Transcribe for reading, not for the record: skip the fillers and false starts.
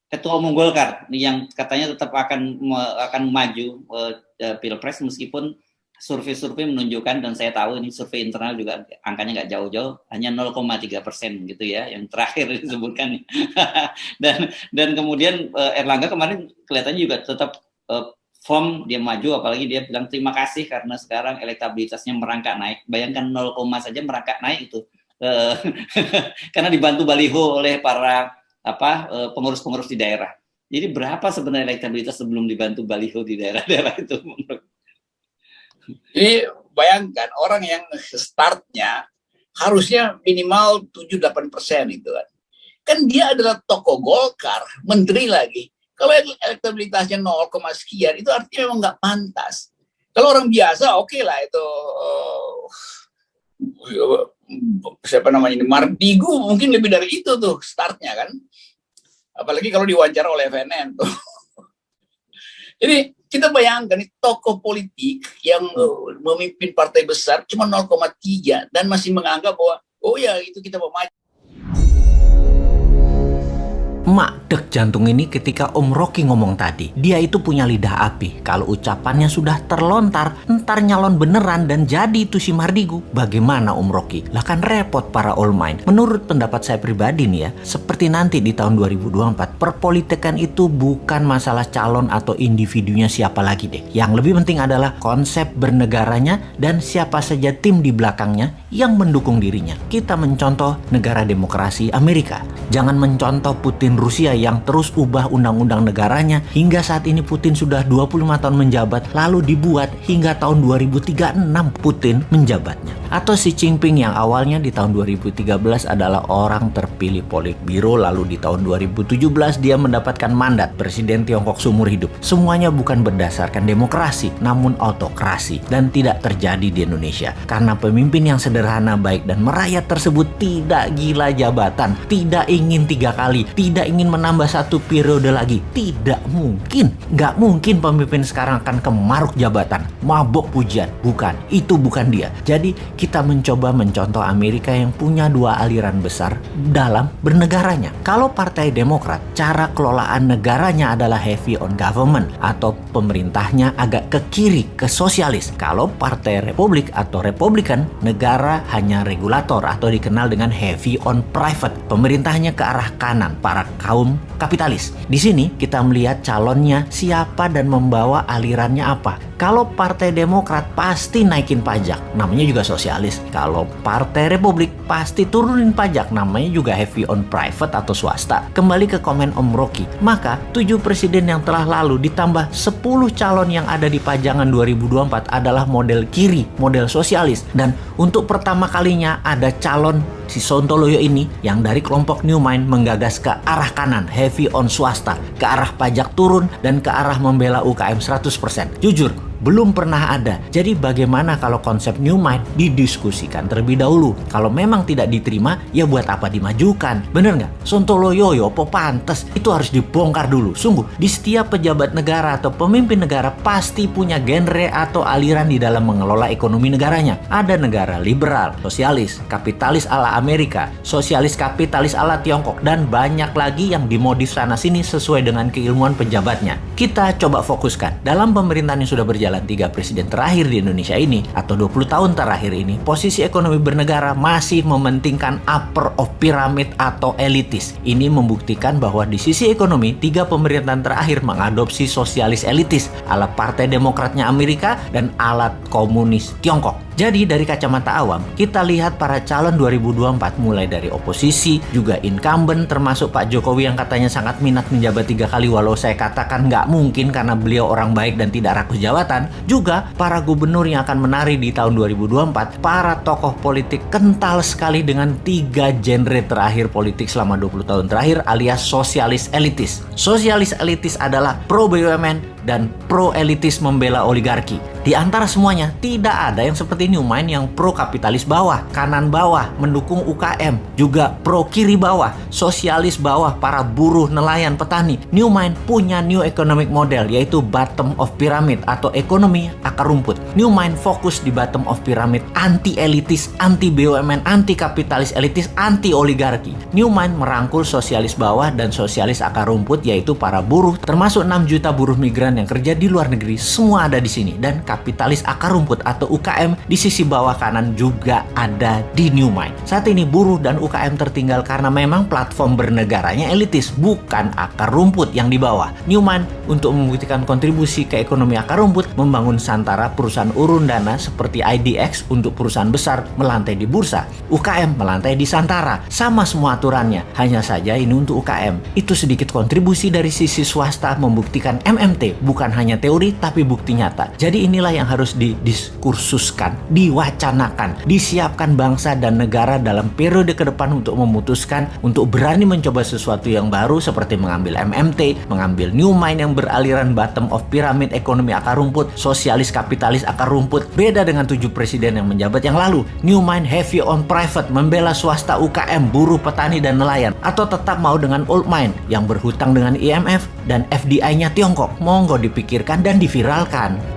Ketua Umum Golkar yang katanya tetap akan maju Pilpres meskipun survei-survei menunjukkan, dan saya tahu ini survei internal juga angkanya nggak jauh-jauh, hanya 0,3% gitu ya yang terakhir disebutkan. dan kemudian Erlangga kemarin kelihatannya juga tetap firm dia maju, apalagi dia bilang terima kasih karena sekarang elektabilitasnya merangkak naik. Bayangkan 0, saja merangkak naik itu karena dibantu baliho oleh para pengurus-pengurus di daerah. Jadi berapa sebenarnya elektabilitas sebelum dibantu baliho di daerah-daerah itu? Jadi bayangkan orang yang startnya harusnya minimal 7-8% itu kan. Kan dia adalah tokoh Golkar, menteri lagi. Kalau elektabilitasnya 0, sekian, itu artinya memang nggak pantas. Kalau orang biasa, oke lah itu. Siapa namanya ini? Mardigu mungkin lebih dari itu tuh startnya kan. Apalagi kalau diwawancara oleh FNN tuh. Jadi kita bayangkan nih, tokoh politik yang memimpin partai besar cuma 0,3 dan masih menganggap bahwa oh ya itu kita mau maju. Mak dek jantung ini ketika Om Rocky ngomong tadi. Dia itu punya lidah api. Kalau ucapannya sudah terlontar, ntar nyalon beneran dan jadi itu si Mardigu. Bagaimana Om Rocky? Lah kan repot para all mind. Menurut pendapat saya pribadi nih ya, seperti nanti di tahun 2024, perpolitikan itu bukan masalah calon atau individunya siapa lagi deh. Yang lebih penting adalah konsep bernegaranya dan siapa saja tim di belakangnya yang mendukung dirinya. Kita mencontoh negara demokrasi Amerika. Jangan mencontoh Putin Rusia yang terus ubah undang-undang negaranya hingga saat ini Putin sudah 25 tahun menjabat, lalu dibuat hingga tahun 2036 Putin menjabatnya. Atau Xi Jinping yang awalnya di tahun 2013 adalah orang terpilih Politbiro, lalu di tahun 2017 dia mendapatkan mandat presiden Tiongkok seumur hidup. Semuanya bukan berdasarkan demokrasi namun autokrasi, dan tidak terjadi di Indonesia karena pemimpin yang sederhana, baik dan merayat tersebut tidak gila jabatan, tidak ingin 3 kali, tidak ingin menambah 1 periode lagi. Tidak mungkin. Nggak mungkin pemimpin sekarang akan kemaruk jabatan, mabok pujian. Bukan, itu bukan dia. Jadi kita mencoba mencontoh Amerika yang punya 2 aliran besar dalam bernegaranya. Kalau Partai Demokrat, cara kelolaan negaranya adalah heavy on government atau pemerintahnya agak ke kiri, ke sosialis. Kalau Partai Republik atau Republikan, negara hanya regulator atau dikenal dengan heavy on private. Pemerintahnya ke arah kanan, para kaum kapitalis. Di sini kita melihat calonnya siapa dan membawa alirannya apa. Kalau Partai Demokrat pasti naikin pajak, namanya juga sosialis. Kalau Partai Republik pasti turunin pajak, namanya juga heavy on private atau swasta. Kembali ke komen Om Rocky, maka 7 presiden yang telah lalu ditambah 10 calon yang ada di pajangan 2024 adalah model kiri, model sosialis. Dan untuk pertama kalinya ada calon si Sontoloyo ini yang dari kelompok New Mind menggagas ke arah kanan, heavy on swasta, ke arah pajak turun dan ke arah membela UKM 100%. Jujur, belum pernah ada. Jadi bagaimana kalau konsep New Mind didiskusikan terlebih dahulu? Kalau memang tidak diterima, ya buat apa dimajukan? Bener nggak? Sontoloyo apa pantes? Itu harus dibongkar dulu. Sungguh, di setiap pejabat negara atau pemimpin negara pasti punya genre atau aliran di dalam mengelola ekonomi negaranya. Ada negara liberal, sosialis, kapitalis ala Amerika, sosialis kapitalis ala Tiongkok, dan banyak lagi yang dimodif sana-sini sesuai dengan keilmuan pejabatnya. Kita coba fokuskan. Dalam pemerintahan yang sudah berjalan 3 presiden terakhir di Indonesia ini atau 20 tahun terakhir ini, posisi ekonomi bernegara masih mementingkan upper of pyramid atau elitis. Ini membuktikan bahwa di sisi ekonomi 3 pemerintahan terakhir mengadopsi sosialis elitis ala Partai Demokratnya Amerika dan ala komunis Tiongkok. Jadi dari kacamata awam, kita lihat para calon 2024 mulai dari oposisi, juga incumbent termasuk Pak Jokowi yang katanya sangat minat menjabat 3 kali, walau saya katakan nggak mungkin karena beliau orang baik dan tidak rakus jabatan. Juga para gubernur yang akan menari di tahun 2024, para tokoh politik kental sekali dengan 3 genre terakhir politik selama 20 tahun terakhir alias sosialis elitis. Sosialis elitis adalah pro BUMN dan pro elitis membela oligarki. Di antara semuanya tidak ada yang seperti New Mind yang pro kapitalis bawah, kanan bawah, mendukung UKM, juga pro kiri bawah, sosialis bawah, para buruh, nelayan, petani. New Mind punya new economic model yaitu bottom of pyramid atau ekonomi akar rumput. New Mind fokus di bottom of pyramid, anti elitis, anti BUMN, anti kapitalis elitis, anti oligarki. New Mind merangkul sosialis bawah dan sosialis akar rumput, yaitu para buruh, termasuk 6 juta buruh migran yang kerja di luar negeri, semua ada di sini. Dan kapitalis akar rumput atau UKM di sisi bawah kanan juga ada di New Mind. Saat ini buruh dan UKM tertinggal karena memang platform bernegaranya elitis, bukan akar rumput yang di bawah. New Mind untuk membuktikan kontribusi ke ekonomi akar rumput membangun Santara, perusahaan urun dana seperti IDX untuk perusahaan besar melantai di bursa, UKM melantai di Santara. Sama semua aturannya, hanya saja ini untuk UKM. Itu sedikit kontribusi dari sisi swasta membuktikan MMT bukan hanya teori tapi bukti nyata. Jadi inilah yang harus didiskursuskan, diwacanakan, disiapkan bangsa dan negara dalam periode ke depan untuk memutuskan, untuk berani mencoba sesuatu yang baru seperti mengambil MMT, mengambil New Mind yang beraliran bottom of pyramid, ekonomi akar rumput, sosialis kapitalis akar rumput. Beda dengan 7 presiden yang menjabat yang lalu. New Mind heavy on private, membela swasta, UKM, buruh, petani, dan nelayan. Atau tetap mau dengan old mind yang berhutang dengan IMF dan FDI-nya Tiongkok. Monggo dipikirkan dan diviralkan.